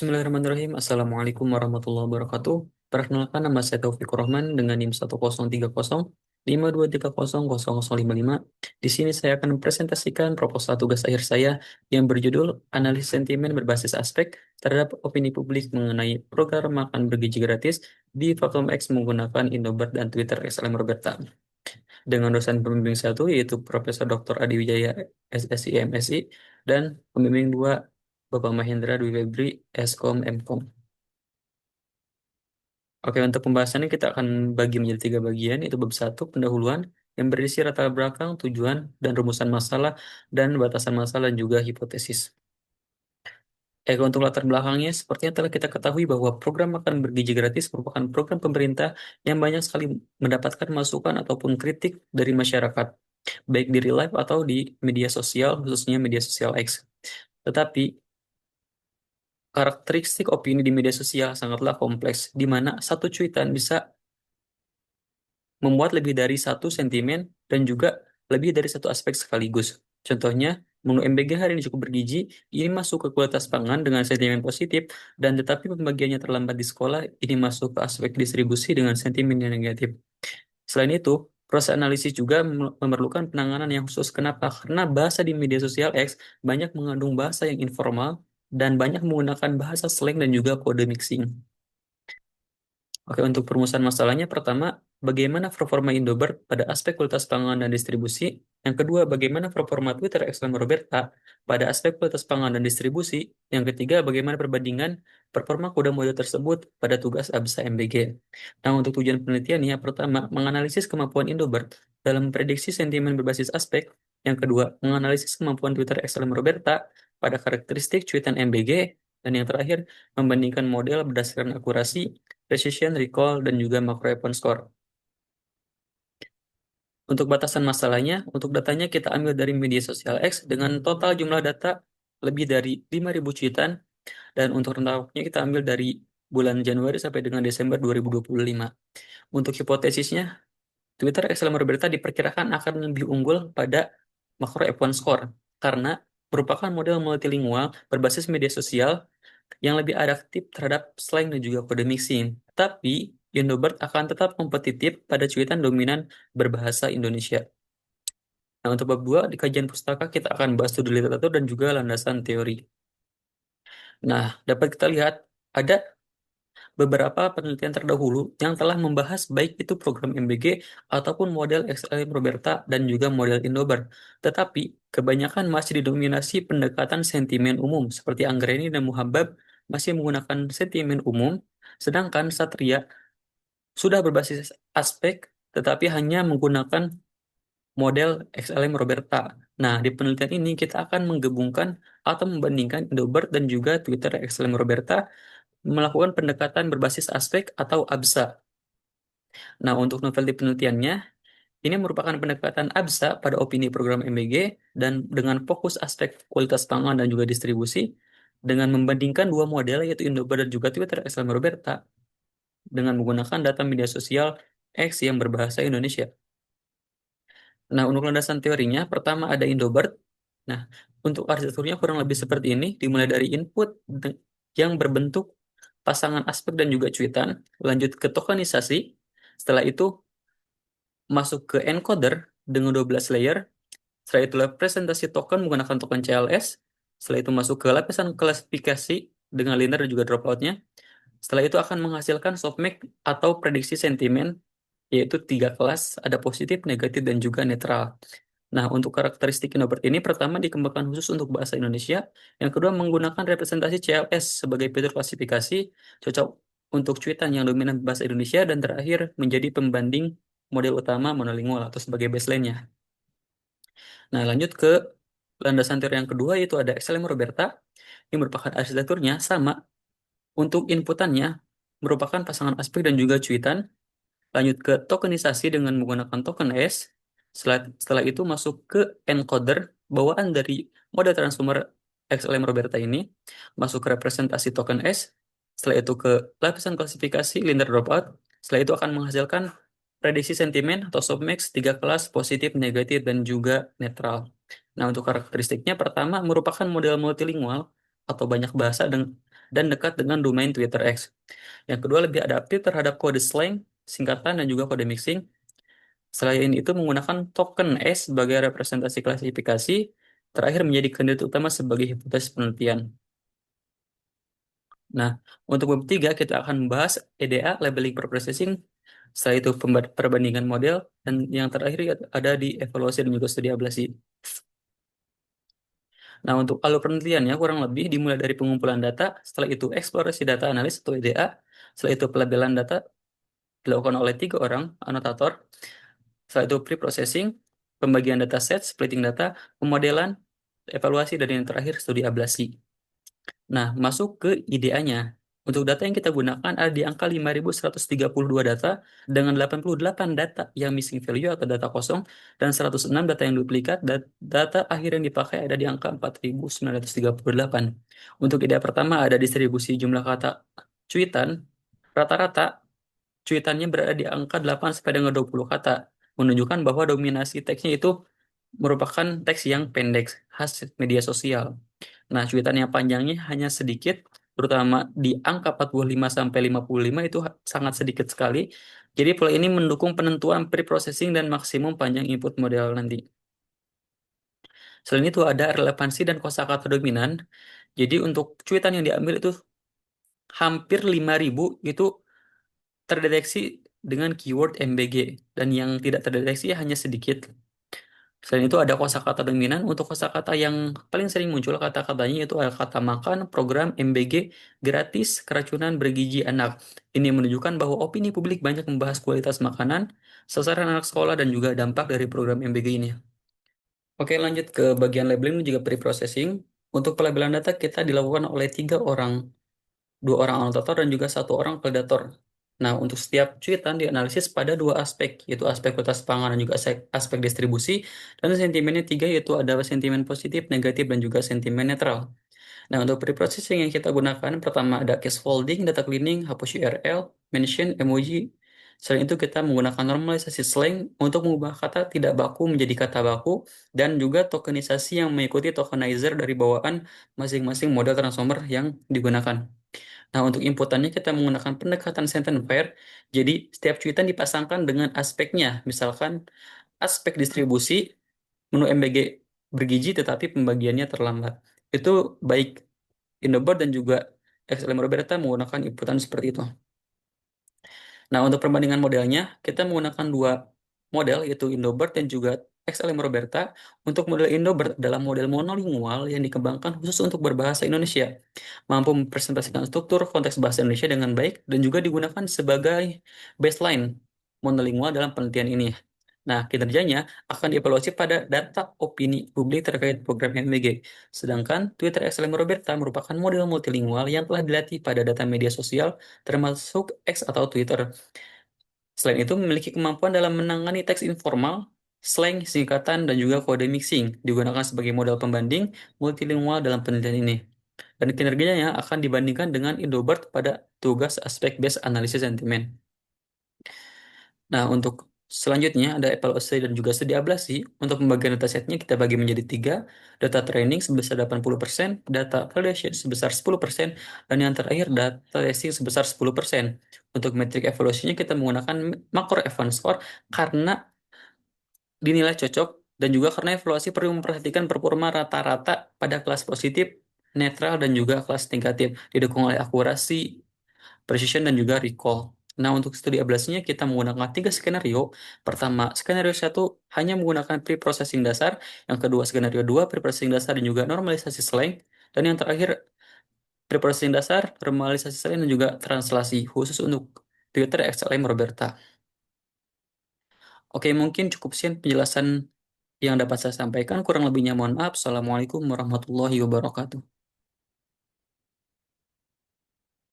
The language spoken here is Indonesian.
Bismillahirrahmanirrahim. Assalamualaikum warahmatullahi wabarakatuh. Perkenalkan, nama saya Taufikur Rahman dengan NIM 1030523000055. Di sini saya akan mempresentasikan proposal tugas akhir saya yang berjudul Analisis Sentimen Berbasis Aspek terhadap Opini Publik mengenai program makan bergizi gratis di Fathom X menggunakan Indobert dan Twitter XLM Roberta. Dengan dosen pembimbing satu yaitu Profesor Dr. Adi Wijaya SSI MSI dan pembimbing dua Bapak Mahendra Dwi Febri Eskom Mkom. Oke, untuk pembahasannya kita akan bagi menjadi tiga bagian, yaitu bab satu pendahuluan yang berisi latar belakang, tujuan, dan rumusan masalah, dan batasan masalah dan juga hipotesis. Untuk latar belakangnya, sepertinya telah kita ketahui bahwa program makan bergizi gratis merupakan program pemerintah yang banyak sekali mendapatkan masukan ataupun kritik dari masyarakat, baik di real life atau di media sosial, khususnya media sosial X. Tetapi, karakteristik opini di media sosial sangatlah kompleks, di mana satu cuitan bisa memuat lebih dari satu sentimen dan juga lebih dari satu aspek sekaligus. Contohnya, menu MBG hari ini cukup bergizi, ini masuk ke kualitas pangan dengan sentimen positif, dan tetapi pembagiannya terlambat di sekolah, ini masuk ke aspek distribusi dengan sentimen yang negatif. Selain itu, proses analisis juga memerlukan penanganan yang khusus. Kenapa? Karena bahasa di media sosial X banyak mengandung bahasa yang informal dan banyak menggunakan bahasa slang dan juga kode mixing. Oke, untuk perumusan masalahnya, pertama, bagaimana performa Indobert pada aspek kualitas pangan dan distribusi. Yang kedua, bagaimana performa Twitter Excellent Roberta pada aspek kualitas pangan dan distribusi. Yang ketiga, bagaimana perbandingan performa kuda model tersebut pada tugas ABSA MBG. Nah, untuk tujuan penelitiannya, pertama, menganalisis kemampuan Indobert dalam prediksi sentimen berbasis aspek. Yang kedua, menganalisis kemampuan Twitter Excellent Roberta pada karakteristik cuitan MBG. Dan yang terakhir, membandingkan model berdasarkan akurasi, precision, recall, dan juga macro score. Untuk batasan masalahnya, untuk datanya kita ambil dari media sosial X dengan total jumlah data lebih dari 5.000 cuitan, dan untuk rentang waktunya kita ambil dari bulan Januari sampai dengan Desember 2025. Untuk hipotesisnya, Twitter XLM Roberta diperkirakan akan lebih unggul pada macro F1 score karena merupakan model multilingual berbasis media sosial yang lebih adaptif terhadap slang dan juga kode mixing. Tapi, Indobert akan tetap kompetitif pada cuitan dominan berbahasa Indonesia. Nah, untuk bab 2, di kajian pustaka kita akan bahas studi literatur dan juga landasan teori. Nah, dapat kita lihat ada beberapa penelitian terdahulu yang telah membahas baik itu program MBG ataupun model XLM Roberta dan juga model Indobert. Tetapi, kebanyakan masih didominasi pendekatan sentimen umum seperti Anggreni dan Muhabbab masih menggunakan sentimen umum, sedangkan Satria sudah berbasis aspek tetapi hanya menggunakan model XLM Roberta. Nah, di penelitian ini kita akan menggabungkan atau membandingkan Indobert dan juga Twitter XLM Roberta melakukan pendekatan berbasis aspek atau ABSA. Nah, untuk novel di penelitiannya, ini merupakan pendekatan ABSA pada opini program MBG dan dengan fokus aspek kualitas pangan dan juga distribusi dengan membandingkan dua model yaitu Indobert dan juga Twitter XLM Roberta dengan menggunakan data media sosial X yang berbahasa Indonesia. Nah, untuk landasan teorinya, pertama ada Indobert. Nah, untuk arsitekturnya kurang lebih seperti ini, dimulai dari input yang berbentuk pasangan aspek dan juga cuitan, lanjut ke tokenisasi, setelah itu masuk ke encoder dengan 12 layer, setelah itu presentasi token menggunakan token CLS, setelah itu masuk ke lapisan klasifikasi dengan linear dan juga dropoutnya, setelah itu akan menghasilkan softmax atau prediksi sentimen, yaitu tiga kelas, ada positif, negatif, dan juga netral. Nah, untuk karakteristik Innobert ini pertama dikembangkan khusus untuk bahasa Indonesia, yang kedua menggunakan representasi CLS sebagai fitur klasifikasi, cocok untuk cuitan yang dominan bahasa Indonesia, dan terakhir menjadi pembanding model utama monolingual atau sebagai baseline-nya. Nah, lanjut ke landasan teori yang kedua, yaitu ada XLM Roberta, yang merupakan arsitekturnya sama. Untuk inputannya merupakan pasangan aspek dan juga cuitan, lanjut ke tokenisasi dengan menggunakan token S. Setelah itu masuk ke encoder bawaan dari model transformer XLM Roberta ini, masuk ke representasi token S. Setelah itu ke lapisan klasifikasi linear dropout. Setelah itu akan menghasilkan prediksi sentimen atau softmax tiga kelas positif, negatif, dan juga netral. Nah, untuk karakteristiknya pertama merupakan model multilingual atau banyak bahasa dan dekat dengan domain Twitter X. Yang kedua, lebih adaptif terhadap kode slang, singkatan, dan juga kode mixing. Selain itu, menggunakan token S sebagai representasi klasifikasi, terakhir menjadi kandidat utama sebagai hipotesis penelitian. Nah, untuk bab 3 kita akan membahas EDA, Labeling per Processing, setelah itu perbandingan model, dan yang terakhir ada di evaluasi dan juga studi ablasi. Nah, untuk alur penelitiannya kurang lebih dimulai dari pengumpulan data, setelah itu eksplorasi data analis atau EDA, setelah itu pelabelan data dilakukan oleh 3 orang anotator, setelah itu pre-processing, pembagian dataset, splitting data, pemodelan, evaluasi, dan yang terakhir studi ablasi. Nah, masuk ke IDA-nya. Untuk data yang kita gunakan ada di angka 5.132 data dengan 88 data yang missing value atau data kosong dan 106 data yang duplikat dan data akhir yang dipakai ada di angka 4.938. Untuk IDA pertama ada distribusi jumlah kata cuitan. Rata-rata cuitannya berada di angka 8 sampai dengan 20 kata, menunjukkan bahwa dominasi teksnya itu merupakan teks yang pendek khas media sosial. Nah, cuitan yang panjangnya hanya sedikit, terutama di angka 45 sampai 55 itu sangat sedikit sekali. Jadi pola ini mendukung penentuan pre-processing dan maksimum panjang input model nanti. Selain itu ada relevansi dan kosakata dominan. Jadi untuk cuitan yang diambil itu hampir 5.000 itu terdeteksi dengan keyword MBG dan yang tidak terdeteksi hanya sedikit. Selain itu ada kosakata dominan. Untuk kosakata yang paling sering muncul kata-katanya itu ada kata makan, program, MBG, gratis, keracunan, bergizi anak. Ini menunjukkan bahwa opini publik banyak membahas kualitas makanan, sasaran anak sekolah, dan juga dampak dari program MBG ini. Oke, lanjut ke bagian labeling dan juga pre-processing. Untuk pelabelan data kita dilakukan oleh 3 orang, 2 orang anotator dan juga 1 orang validator. Nah, untuk setiap cuitan dianalisis pada 2 aspek, yaitu aspek kualitas pangan dan juga aspek distribusi, dan sentimennya 3, yaitu ada sentimen positif, negatif, dan juga sentimen netral. Nah, untuk pre-processing yang kita gunakan, pertama ada case folding, data cleaning, hapus URL, mention, emoji. Selain itu, kita menggunakan normalisasi slang untuk mengubah kata tidak baku menjadi kata baku, dan juga tokenisasi yang mengikuti tokenizer dari bawaan masing-masing model transformer yang digunakan. Nah, untuk inputannya kita menggunakan pendekatan sentence pair. Jadi, setiap cuitan dipasangkan dengan aspeknya. Misalkan, aspek distribusi, menu MBG bergizi tetapi pembagiannya terlambat. Itu baik Indobot dan juga XLM Roberta menggunakan inputan seperti itu. Nah, untuk perbandingan modelnya, kita menggunakan 2 model, yaitu Indobert dan juga XLM Roberta. Untuk model Indobert adalah model monolingual yang dikembangkan khusus untuk berbahasa Indonesia, mampu mempresentasikan struktur konteks bahasa Indonesia dengan baik, dan juga digunakan sebagai baseline monolingual dalam penelitian ini. Nah, kinerjanya akan dievaluasi pada data opini publik terkait program MBG. Sedangkan Twitter XLM Roberta merupakan model multilingual yang telah dilatih pada data media sosial termasuk X atau Twitter. Selain itu, memiliki kemampuan dalam menangani teks informal, slang, singkatan, dan juga kode mixing, digunakan sebagai model pembanding multilingual dalam penelitian ini. Dan kinerjanya akan dibandingkan dengan Indobert pada tugas aspek-based analisis sentimen. Nah, untuk selanjutnya ada evaluasi dan juga studi ablasi. Untuk pembagian datasetnya kita bagi menjadi 3, data training sebesar 80%, data validation sebesar 10%, dan yang terakhir data testing sebesar 10%. Untuk metrik evaluasinya kita menggunakan makro Evans score karena dinilai cocok dan juga karena evaluasi perlu memperhatikan performa rata-rata pada kelas positif, netral, dan juga kelas negatif, didukung oleh akurasi, precision, dan juga recall. Nah, untuk studi ablasinya kita menggunakan 3 skenario. Pertama, skenario 1 hanya menggunakan pre-processing dasar. Yang kedua, skenario 2 pre-processing dasar dan juga normalisasi slang. Dan yang terakhir, pre-processing dasar, normalisasi slang, dan juga translasi khusus untuk Twitter XLM Roberta. Oke, mungkin cukup sekian penjelasan yang dapat saya sampaikan. Kurang lebihnya mohon maaf. Assalamualaikum warahmatullahi wabarakatuh.